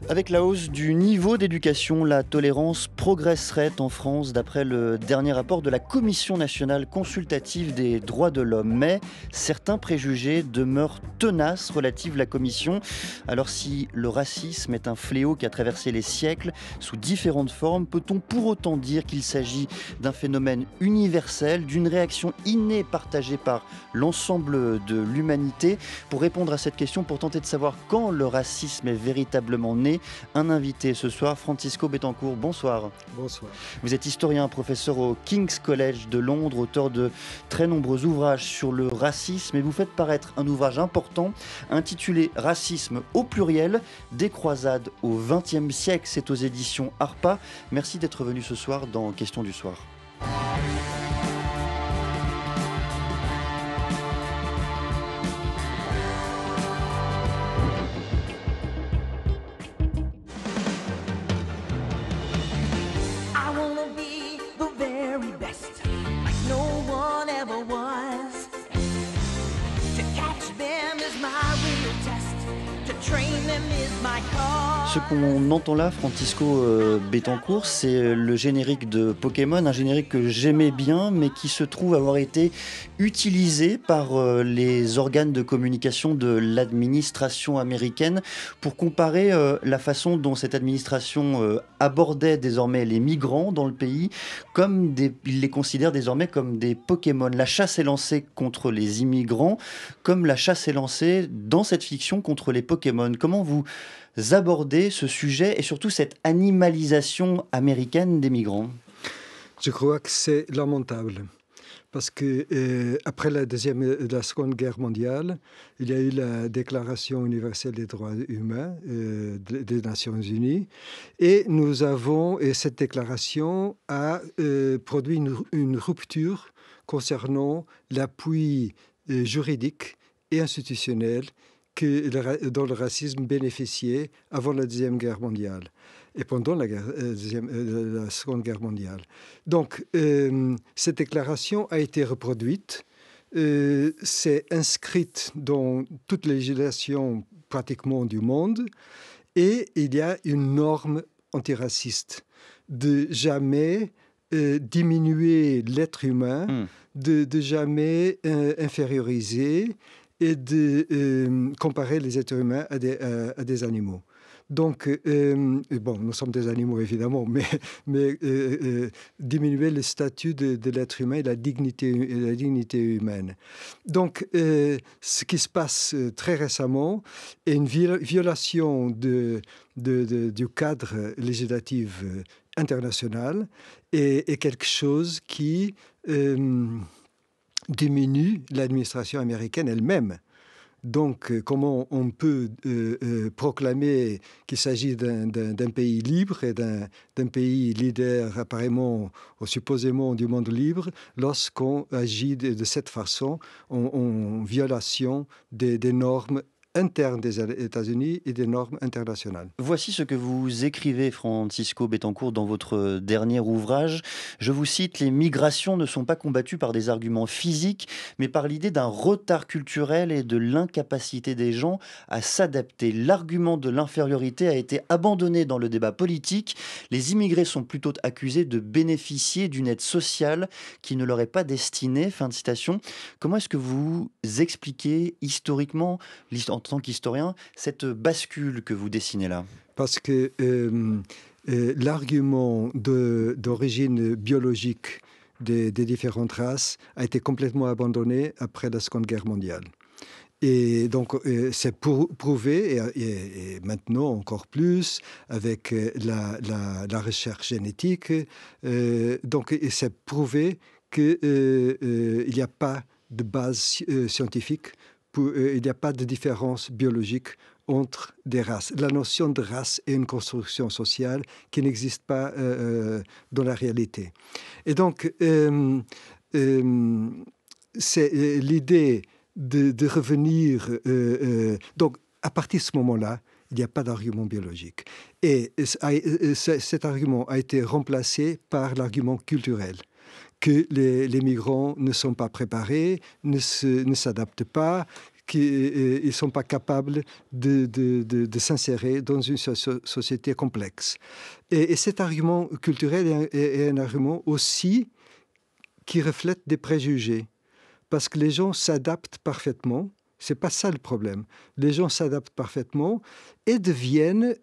Avec la hausse du niveau d'éducation, la tolérance progresserait en France d'après le dernier rapport de la Commission nationale consultative des droits de l'homme. Mais certains préjugés demeurent tenaces relatifs à la Commission. Alors si le racisme est un fléau qui a traversé les siècles sous différentes formes, peut-on pour autant dire qu'il s'agit d'un phénomène universel, d'une réaction innée partagée par l'ensemble de l'humanité? Pour répondre à cette question, pour tenter de savoir quand le racisme est véritablement né, un invité ce soir, Francisco Betancourt. Bonsoir. Bonsoir. Vous êtes historien, professeur au King's College de Londres, auteur de très nombreux ouvrages sur le racisme, et vous faites paraître un ouvrage important intitulé Racisme au pluriel, des croisades au XXe siècle. C'est aux éditions Harpa. Merci d'être venu ce soir dans Question du soir. Ce qu'on entend là, Francisco Betancourt, c'est le générique de Pokémon, un générique que j'aimais bien, mais qui se trouve avoir été utilisé par les organes de communication de l'administration américaine pour comparer la façon dont cette administration abordait désormais les migrants dans le pays, comme ils les considèrent désormais comme des Pokémon. La chasse est lancée contre les immigrants, comme la chasse est lancée dans cette fiction contre les Pokémon. Comment vous abordez ce sujet et surtout cette animalisation américaine des migrants? Je crois que c'est lamentable. Parce que après la Seconde Guerre mondiale, il y a eu la Déclaration universelle des droits humains des Nations Unies, et cette déclaration a produit une rupture concernant l'appui juridique et institutionnel dont le racisme bénéficiait avant la Deuxième Guerre mondiale et pendant la Seconde Guerre mondiale. Donc, cette déclaration a été reproduite, c'est inscrite dans toute législation pratiquement du monde, et il y a une norme antiraciste de jamais diminuer l'être humain, de jamais inférioriser et de comparer les êtres humains à des animaux. Donc, nous sommes des animaux évidemment, mais diminuer le statut de l'être humain et la dignité humaine. Donc, ce qui se passe très récemment est une violation du cadre législatif international et quelque chose qui diminue l'administration américaine elle-même. Donc, comment on peut proclamer qu'il s'agit d'un pays libre et d'un pays leader apparemment ou supposément du monde libre lorsqu'on agit de cette façon en violation des normes internes des États-Unis et des normes internationales. Voici ce que vous écrivez, Francisco Betancourt, dans votre dernier ouvrage. Je vous cite: « Les migrations ne sont pas combattues par des arguments physiques, mais par l'idée d'un retard culturel et de l'incapacité des gens à s'adapter. L'argument de l'infériorité a été abandonné dans le débat politique. Les immigrés sont plutôt accusés de bénéficier d'une aide sociale qui ne leur est pas destinée. » Fin de citation. Comment est-ce que vous expliquez historiquement, en tant qu'historien, cette bascule que vous dessinez là? Parce que l'argument d'origine biologique des différentes races a été complètement abandonné après la Seconde Guerre mondiale. Et donc, c'est prouvé, et maintenant encore plus, avec la recherche génétique. Donc, c'est prouvé qu'il n'y a pas de base scientifique, il n'y a pas de différence biologique entre des races. La notion de race est une construction sociale qui n'existe pas dans la réalité. Et donc, c'est l'idée de revenir... donc, à partir de ce moment-là, il n'y a pas d'argument biologique. Et cet argument a été remplacé par l'argument culturel, que les migrants ne sont pas préparés, ne s'adaptent pas, qu'ils ne sont pas capables de s'insérer dans une société complexe. Et cet argument culturel est un argument aussi qui reflète des préjugés, parce que les gens s'adaptent parfaitement. C'est pas ça le problème. Les gens s'adaptent parfaitement et deviennent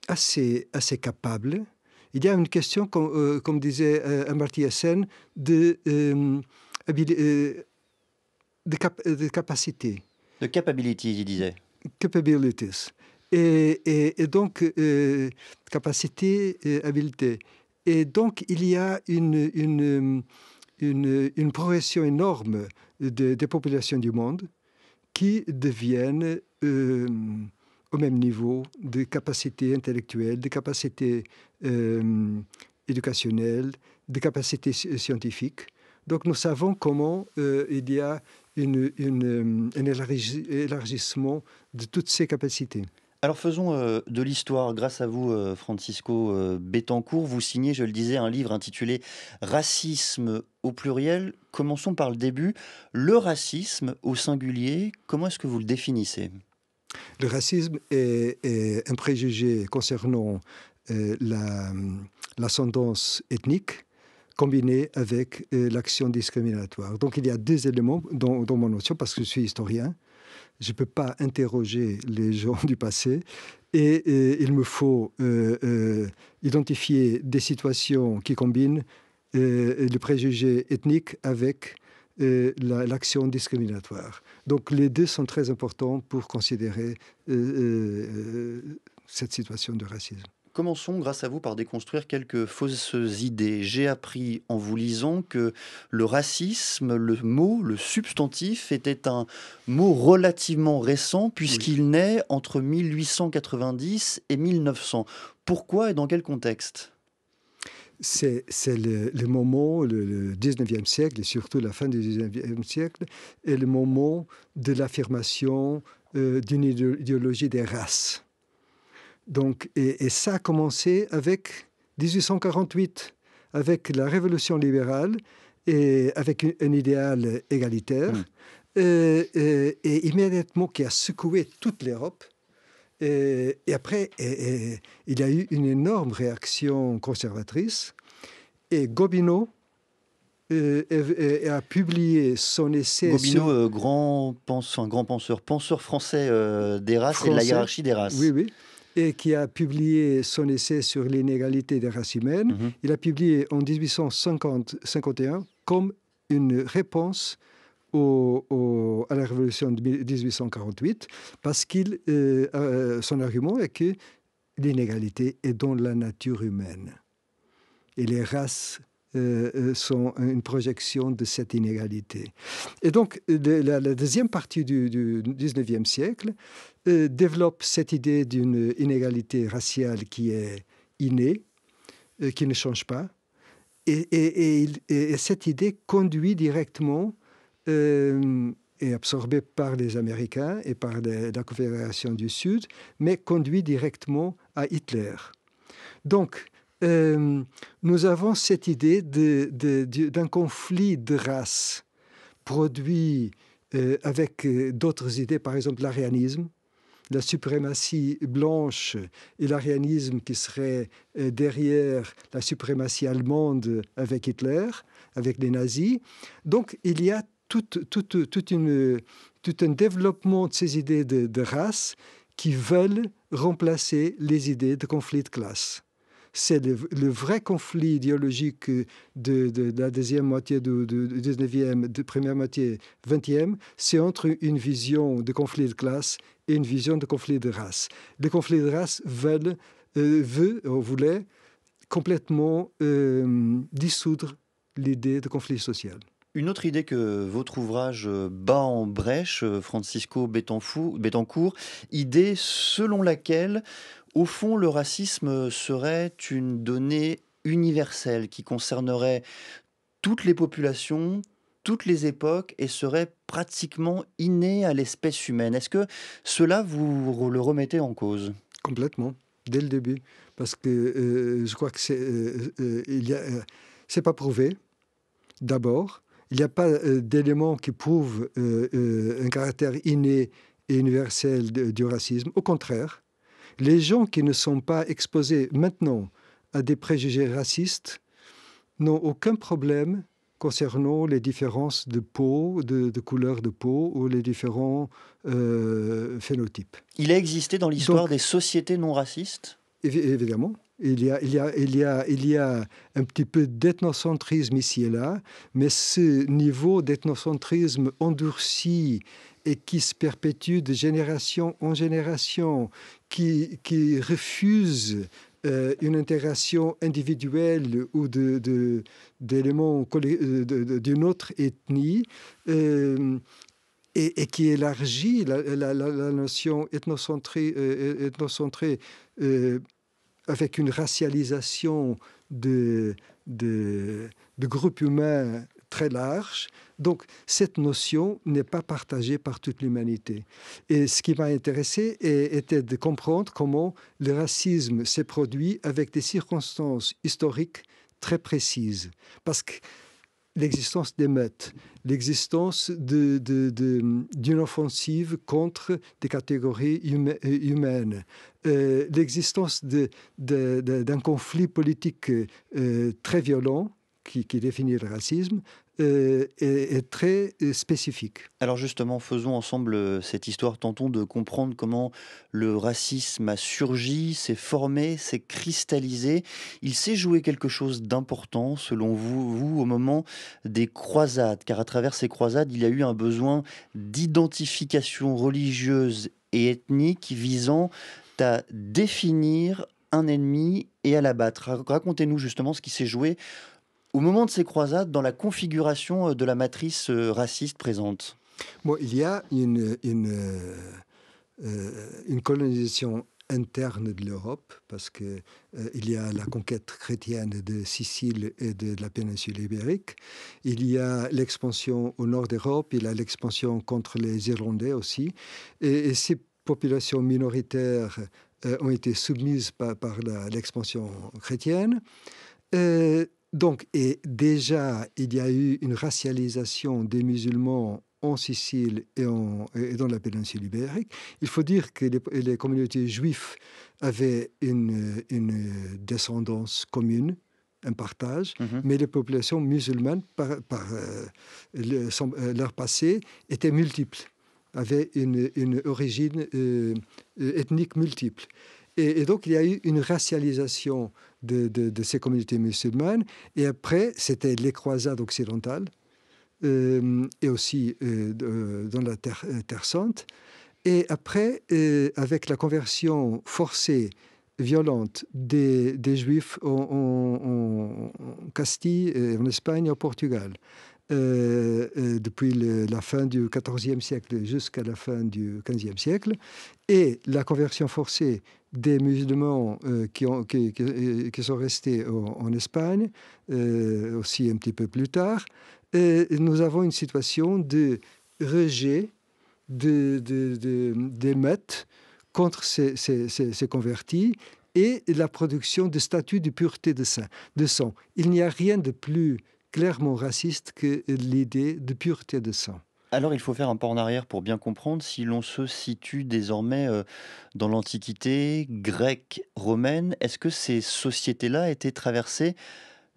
assez capables. Il y a une question, comme disait Amartya Sen, de capacité. De capability, il disait. Capabilities. Et donc, capacité, habileté. Et donc, il y a une progression énorme des populations du monde qui deviennent au même niveau de capacité intellectuelle, de capacité éducationnelle, de capacité scientifique. Donc nous savons comment il y a un élargissement de toutes ces capacités. Alors faisons de l'histoire. Grâce à vous, Francisco Bettencourt, vous signez, je le disais, un livre intitulé Racisme au pluriel. Commençons par le début. Le racisme au singulier, comment est-ce que vous le définissez ? Le racisme est un préjugé concernant l'ascendance ethnique combinée avec l'action discriminatoire. Donc il y a deux éléments dans mon notion, parce que je suis historien. Je ne peux pas interroger les gens du passé et il me faut identifier des situations qui combinent le préjugé ethnique avec l'action discriminatoire. Donc les deux sont très importants pour considérer cette situation de racisme. Commençons, grâce à vous, par déconstruire quelques fausses idées. J'ai appris en vous lisant que le racisme, le mot, le substantif, était un mot relativement récent puisqu'il naît entre 1890 et 1900. Pourquoi et dans quel contexte ? C'est le moment, le 19e siècle, et surtout la fin du 19e siècle, est le moment de l'affirmation d'une idéologie des races. Donc, et ça a commencé avec 1848, avec la révolution libérale et avec un idéal égalitaire, et immédiatement qui a secoué toute l'Europe. Et après, il y a eu une énorme réaction conservatrice. Et Gobineau a publié son essai Gobineau, grand penseur français des races et de la hiérarchie des races. Oui, oui. Et qui a publié son essai sur l'inégalité des races humaines. Il a publié en 1851 comme une réponse à la révolution de 1848, parce que son argument est que l'inégalité est dans la nature humaine. Et les races sont une projection de cette inégalité. Et donc, la deuxième partie du 19e siècle développe cette idée d'une inégalité raciale qui est innée, qui ne change pas. Et cette idée conduit directement est absorbée par les Américains et par la Confédération du Sud, mais conduit directement à Hitler. Donc, nous avons cette idée d'un conflit de race produit avec d'autres idées, par exemple l'arianisme, la suprématie blanche et l'arianisme qui serait derrière la suprématie allemande avec Hitler, avec les nazis. Donc, il y a tout un développement de ces idées de race qui veulent remplacer les idées de conflit de classe. C'est le vrai conflit idéologique de la deuxième moitié du 19e, de première moitié 20e, c'est entre une vision de conflit de classe et une vision de conflit de race. Le conflit de race voulait complètement dissoudre l'idée de conflit social. Une autre idée que votre ouvrage bat en brèche, Francisco Bettencourt, idée selon laquelle, au fond, le racisme serait une donnée universelle qui concernerait toutes les populations, toutes les époques et serait pratiquement inné à l'espèce humaine. Est-ce que cela, vous le remettez en cause ? Complètement, dès le début. Parce que je crois que c'est pas prouvé, d'abord. Il n'y a pas d'éléments qui prouvent un caractère inné et universel du racisme. Au contraire, les gens qui ne sont pas exposés maintenant à des préjugés racistes n'ont aucun problème concernant les différences de peau, de couleur de peau ou les différents phénotypes. Il a existé dans l'histoire Donc, des sociétés non racistes? évidemment, il y a un petit peu d'ethnocentrisme ici et là, mais ce niveau d'ethnocentrisme endurci et qui se perpétue de génération en génération, qui refuse une intégration individuelle ou d'éléments d'une autre ethnie, et qui élargit la notion ethnocentrée avec une racialisation de groupes humains très large. Donc, cette notion n'est pas partagée par toute l'humanité. Et ce qui m'a intéressé était de comprendre comment le racisme s'est produit avec des circonstances historiques très précises. Parce que l'existence d'émeutes, l'existence d'une offensive contre des catégories humaines, l'existence d'un conflit politique très violent qui définit le racisme, est très spécifique. Alors justement, faisons ensemble cette histoire, tentons de comprendre comment le racisme a surgi, s'est formé, s'est cristallisé. Il s'est joué quelque chose d'important, selon vous, au moment des croisades, car à travers ces croisades, il y a eu un besoin d'identification religieuse et ethnique visant à définir un ennemi et à l'abattre. Racontez-nous justement ce qui s'est joué au moment de ces croisades dans la configuration de la matrice raciste présente. Bon, il y a une colonisation interne de l'Europe, parce qu'il y a la conquête chrétienne de Sicile et de la péninsule ibérique. Il y a l'expansion au nord d'Europe, il y a l'expansion contre les Irlandais aussi. Et ces populations minoritaires ont été soumises par l'expansion chrétienne. Donc, et déjà, il y a eu une racialisation des musulmans en Sicile et dans la péninsule ibérique. Il faut dire que les communautés juives avaient une descendance commune, un partage, mais les populations musulmanes, leur passé, étaient multiples, avaient une origine ethnique multiple. Et donc, il y a eu une racialisation de ces communautés musulmanes. Et après, c'était les croisades occidentales, et aussi dans la Terre Sainte. Et après, avec la conversion forcée, violente des Juifs en Castille, en Espagne et au Portugal, depuis la fin du XIVe siècle jusqu'à la fin du XVe siècle, et la conversion forcée des musulmans qui sont restés en Espagne, aussi un petit peu plus tard, nous avons une situation de rejet d'émeutes contre ces convertis et la production de statuts de pureté de sang. Il n'y a rien de plus clairement raciste que l'idée de pureté de sang. Alors il faut faire un pas en arrière pour bien comprendre si l'on se situe désormais dans l'Antiquité grecque, romaine. Est-ce que ces sociétés-là étaient traversées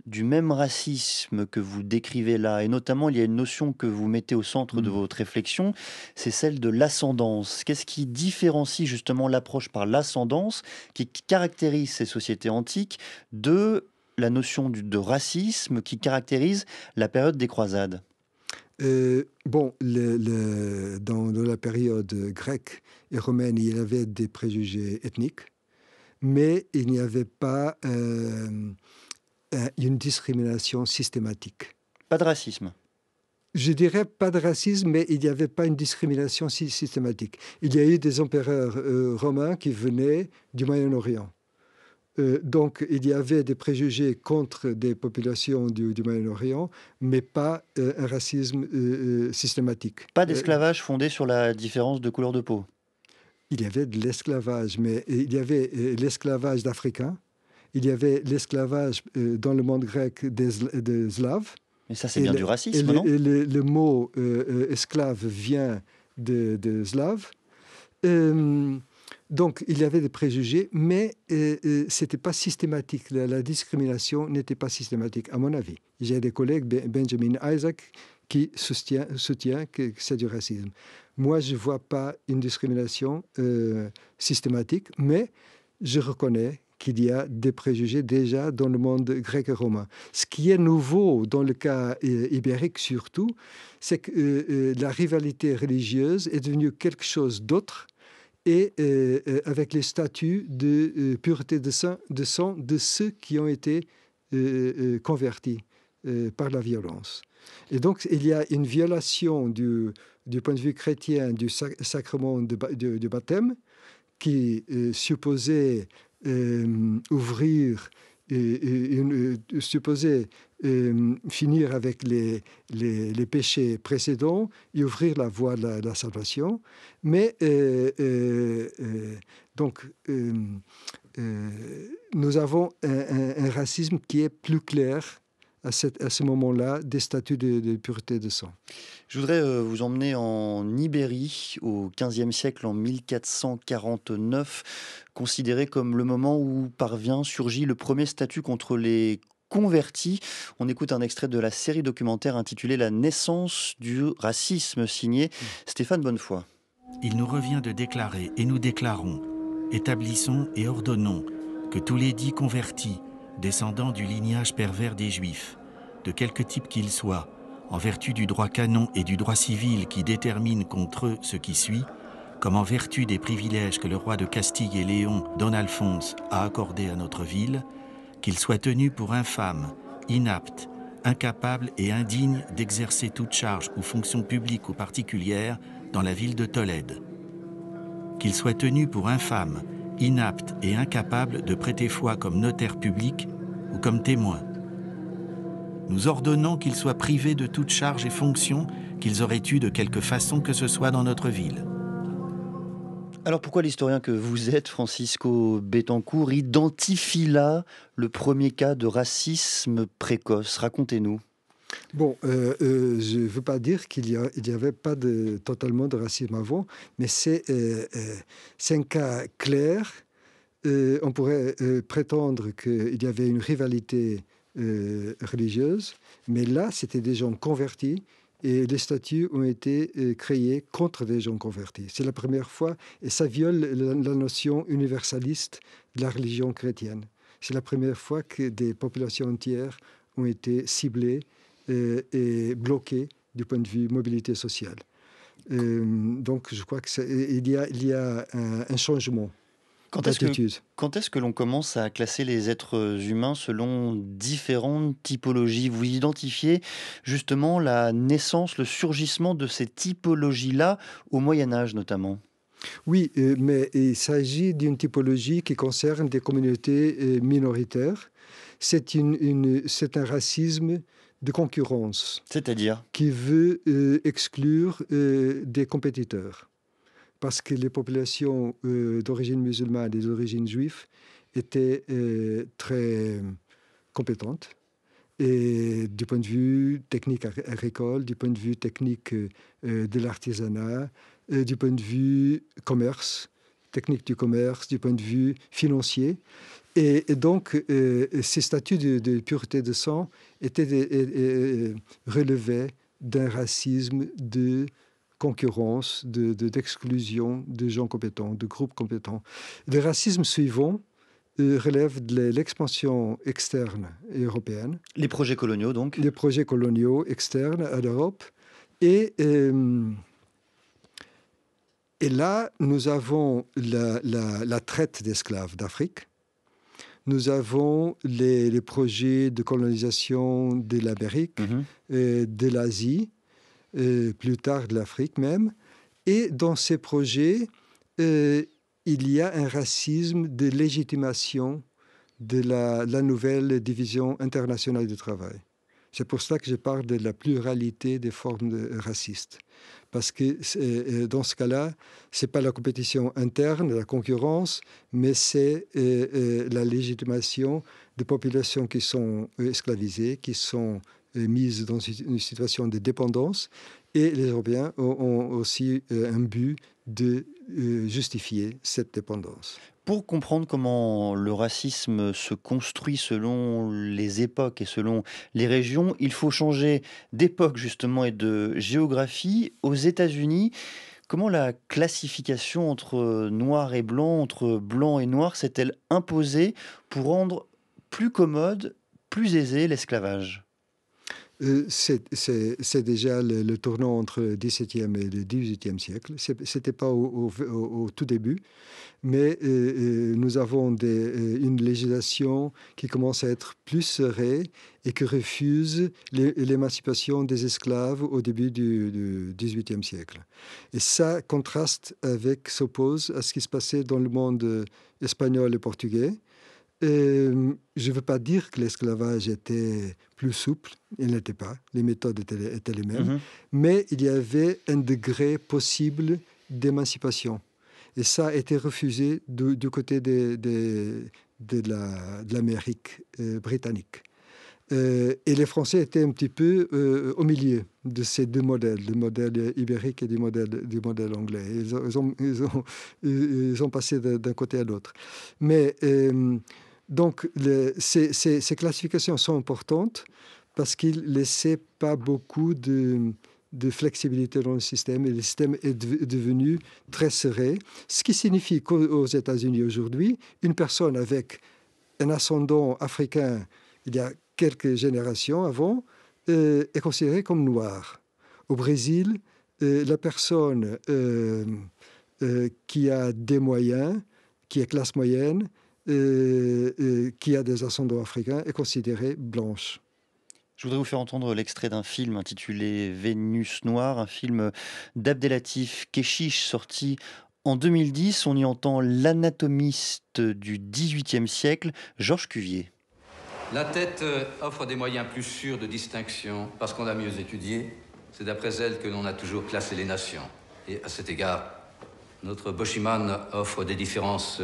du même racisme que vous décrivez là? Et notamment, il y a une notion que vous mettez au centre de votre réflexion, c'est celle de l'ascendance. Qu'est-ce qui différencie justement l'approche par l'ascendance qui caractérise ces sociétés antiques de la notion de racisme qui caractérise la période des croisades? Dans la période grecque et romaine, il y avait des préjugés ethniques, mais il n'y avait pas une discrimination systématique. Pas de racisme? Je dirais pas de racisme, mais il n'y avait pas une discrimination systématique. Il y a eu des empereurs romains qui venaient du Moyen-Orient. Donc, il y avait des préjugés contre des populations du Moyen-Orient, mais pas un racisme systématique. Pas d'esclavage fondé sur la différence de couleur de peau? Il y avait de l'esclavage, mais il y avait l'esclavage d'Africains, il y avait l'esclavage dans le monde grec des Slaves, Mais ça, c'est bien du racisme, non? Le mot esclave vient de slave. Donc, il y avait des préjugés, mais ce n'était pas systématique. La discrimination n'était pas systématique, à mon avis. J'ai des collègues, Benjamin Isaac, qui soutient que c'est du racisme. Moi, je ne vois pas une discrimination systématique, mais je reconnais qu'il y a des préjugés déjà dans le monde grec et romain. Ce qui est nouveau dans le cas ibérique surtout, c'est que la rivalité religieuse est devenue quelque chose d'autre et avec les statuts de pureté de sang de ceux qui ont été convertis par la violence. Et donc, il y a une violation du point de vue chrétien du sacrement du baptême qui supposait ouvrir, supposait finir avec les péchés précédents et ouvrir la voie de la salvation. Mais donc, nous avons un racisme qui est plus clair à ce moment-là des statuts de pureté de sang. Je voudrais vous emmener en Ibérie au XVe siècle, en 1449, considéré comme le moment où surgit le premier statut contre les convertis. On écoute un extrait de la série documentaire intitulée La naissance du racisme, signé Stéphane Bonnefoy. Il nous revient de déclarer, et nous déclarons, établissons et ordonnons que tous les dits convertis, descendants du lignage pervers des Juifs, de quelque type qu'ils soient, en vertu du droit canon et du droit civil qui détermine contre eux ce qui suit, comme en vertu des privilèges que le roi de Castille et Léon, Don Alphonse, a accordés à notre ville, qu'ils soient tenus pour infâmes, inaptes, incapables et indignes d'exercer toute charge ou fonction publique ou particulière dans la ville de Tolède. Qu'ils soient tenus pour infâmes, inaptes et incapables de prêter foi comme notaire public ou comme témoin. Nous ordonnons qu'ils soient privés de toute charge et fonction qu'ils auraient eues de quelque façon que ce soit dans notre ville. Alors pourquoi l'historien que vous êtes, Francisco Béthencourt, identifie là le premier cas de racisme précoce? Racontez-nous. Bon, je ne veux pas dire qu'il y avait pas totalement de racisme avant, mais c'est un cas clair. On pourrait prétendre qu'il y avait une rivalité religieuse, mais là, c'était des gens convertis et les statuts ont été créés contre des gens convertis. C'est la première fois, et ça viole la notion universaliste de la religion chrétienne. C'est la première fois que des populations entières ont été ciblées et bloquées du point de vue mobilité sociale. Donc, je crois qu'il y a un changement. Quand est-ce que l'on commence à classer les êtres humains selon différentes typologies? Vous identifiez justement la naissance, le surgissement de ces typologies-là au Moyen-Âge notamment. Oui, mais il s'agit d'une typologie qui concerne des communautés minoritaires. C'est un racisme de concurrence. C'est-à-dire? Qui veut exclure des compétiteurs. Parce que les populations d'origine musulmane et d'origine juive étaient très compétentes. Et du point de vue technique agricole, du point de vue technique de l'artisanat, du point de vue commerce, technique du commerce, du point de vue financier. Et donc, ces statuts de pureté de sang relevaient d'un racisme de concurrence, d'exclusion de gens compétents, de groupes compétents. Le racisme suivant relève de l'expansion externe européenne. Les projets coloniaux, donc? Les projets coloniaux externes à l'Europe. Et là, nous avons la traite d'esclaves d'Afrique. Nous avons les projets de colonisation de l'Amérique, de l'Asie, plus tard de l'Afrique même. Et dans ces projets, il y a un racisme de légitimation de la nouvelle division internationale du travail. C'est pour cela que je parle de la pluralité des formes racistes. Parce que dans ce cas-là, ce n'est pas la compétition interne, la concurrence, mais c'est la légitimation de populations qui sont esclavisées, qui sont mise dans une situation de dépendance. Et les Européens ont aussi un but de justifier cette dépendance. Pour comprendre comment le racisme se construit selon les époques et selon les régions, il faut changer d'époque justement et de géographie. Aux États-Unis, comment la classification entre noir et blanc, entre blanc et noir, s'est-elle imposée pour rendre plus commode, plus aisé l'esclavage? C'est déjà le tournant entre le XVIIe et le XVIIIe siècle. Ce n'était pas au tout début, mais nous avons une législation qui commence à être plus serrée et qui refuse l'émancipation des esclaves au début du XVIIIe siècle. Et ça s'oppose à ce qui se passait dans le monde espagnol et portugais. Je ne veux pas dire que l'esclavage était plus souple, il n'était pas, les méthodes étaient les mêmes, mais il y avait un degré possible d'émancipation. Et ça a été refusé du côté de l'Amérique britannique. Et les Français étaient un petit peu au milieu de ces deux modèles, le modèle ibérique et du modèle anglais. Ils ont passé d'un côté à l'autre. Mais donc, ces classifications sont importantes parce qu'ils ne laissaient pas beaucoup de flexibilité dans le système, et le système est devenu très serré, ce qui signifie qu'aux États-Unis aujourd'hui, une personne avec un ascendant africain il y a quelques générations avant est considérée comme noire. Au Brésil, la personne qui a des moyens, qui est classe moyenne, qui a des ascendants africains, est considérée blanche. Je voudrais vous faire entendre l'extrait d'un film intitulé Vénus Noire, un film d'Abdelatif Kechiche sorti en 2010. On y entend l'anatomiste du XVIIIe siècle, Georges Cuvier. La tête offre des moyens plus sûrs de distinction parce qu'on l'a mieux étudiée. C'est d'après elle que l'on a toujours classé les nations. Et à cet égard, notre Boschiman offre des différences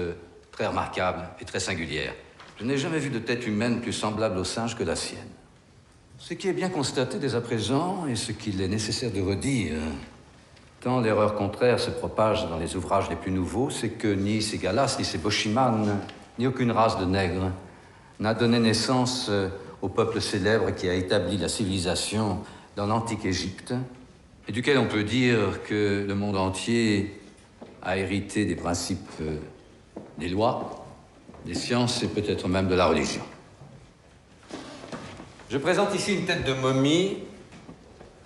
très remarquables et très singulières. Je n'ai jamais vu de tête humaine plus semblable au singe que la sienne. Ce qui est bien constaté dès à présent, et ce qu'il est nécessaire de redire, tant l'erreur contraire se propage dans les ouvrages les plus nouveaux, c'est que ni ces Gallas, ni ces Boschiman, ni aucune race de nègres n'a donné naissance au peuple célèbre qui a établi la civilisation dans l'antique Égypte, et duquel on peut dire que le monde entier a hérité des principes des lois, des sciences et peut-être même de la religion. Je présente ici une tête de momie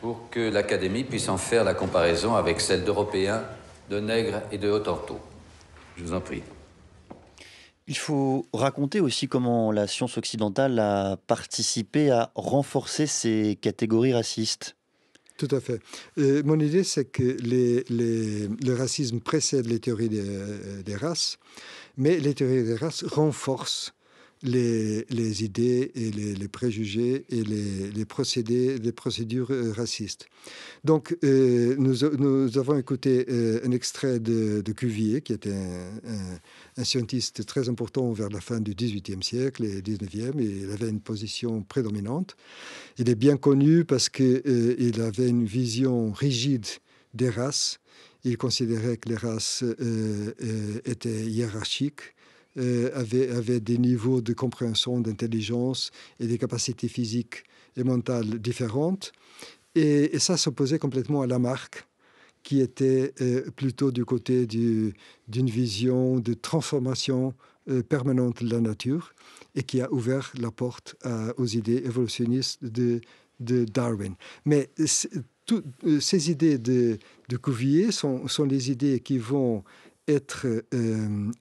pour que l'Académie puisse en faire la comparaison avec celle d'Européens, de nègres et de Hottentots. Je vous en prie. Il faut raconter aussi comment la science occidentale a participé à renforcer ces catégories racistes. Tout à fait. Mon idée, c'est que le racisme précède les théories des races, mais les théories des races renforcent les idées et les préjugés et les procédures racistes. Donc, nous avons écouté un extrait de Cuvier, qui était un scientiste très important vers la fin du XVIIIe siècle et XIXe, et il avait une position prédominante. Il est bien connu parce qu'il avait une vision rigide des races. Il considérait que les races étaient hiérarchiques, avaient des niveaux de compréhension, d'intelligence et des capacités physiques et mentales différentes. Et ça s'opposait complètement à Lamarck, qui était plutôt du côté d'une vision de transformation permanente de la nature et qui a ouvert la porte aux idées évolutionnistes de Darwin. Mais ces idées de Cuvier sont les idées qui vont être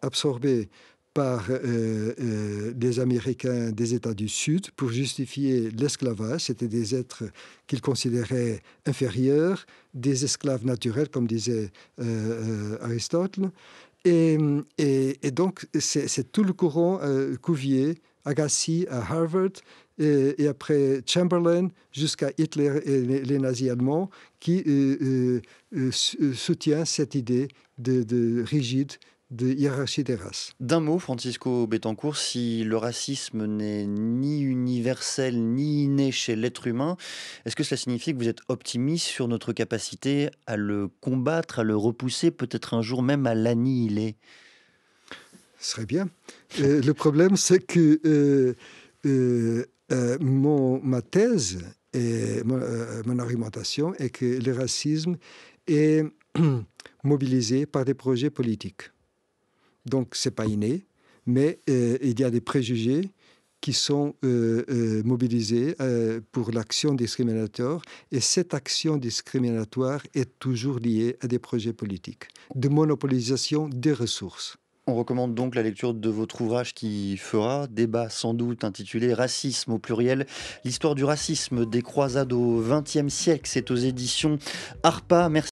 absorbées par des Américains des États du Sud pour justifier l'esclavage. C'était des êtres qu'ils considéraient inférieurs, des esclaves naturels, comme disait Aristote. Et donc, c'est tout le courant Cuvier, Agassi à Harvard, et après Chamberlain jusqu'à Hitler et les nazis allemands qui soutient cette idée de rigide de hiérarchie des races. D'un mot, Francisco Betancourt, si le racisme n'est ni universel ni inné chez l'être humain, est-ce que cela signifie que vous êtes optimiste sur notre capacité à le combattre, à le repousser, peut-être un jour même à l'annihiler? Ce serait bien. Le problème, c'est que ma thèse et mon argumentation est que le racisme est mobilisé par des projets politiques. Donc, ce n'est pas inné, mais il y a des préjugés qui sont mobilisés pour l'action discriminatoire. Et cette action discriminatoire est toujours liée à des projets politiques, de monopolisation des ressources. On recommande donc la lecture de votre ouvrage qui fera débat sans doute intitulé Racisme au pluriel, l'histoire du racisme des croisades au XXe siècle. C'est aux éditions ARPA. Merci.